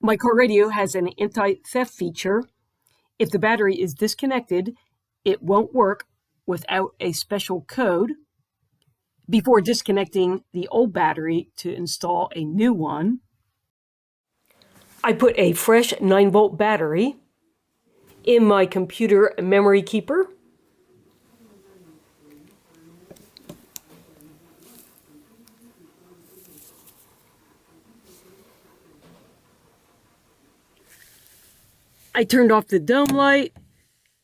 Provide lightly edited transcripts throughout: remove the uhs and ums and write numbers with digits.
My car radio has an anti-theft feature. If the battery is disconnected, it won't work without a special code before disconnecting the old battery to install a new one. I put a fresh 9-volt battery in my computer memory keeper. I turned off the dome light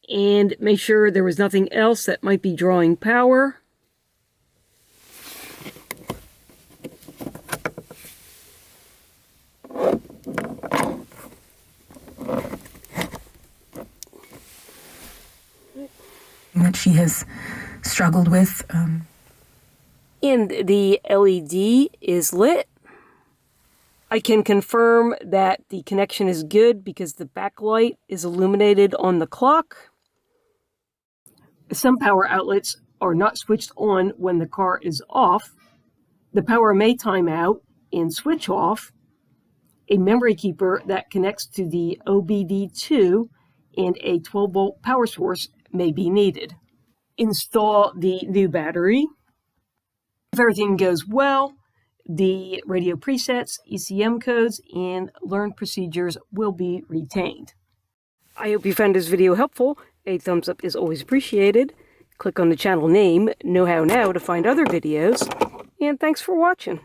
and made sure there was nothing else that might be drawing power. That she has struggled with. And the LED is lit. I can confirm that the connection is good because the backlight is illuminated on the clock. Some power outlets are not switched on when the car is off. The power may time out and switch off. A memory keeper that connects to the OBD2 and a 12-volt power source may be needed. Install the new battery. If everything goes well, the radio presets, ECM codes, and learned procedures will be retained. I hope you found this video helpful. A thumbs up is always appreciated. Click on the channel name, Know How Now, to find other videos. And thanks for watching.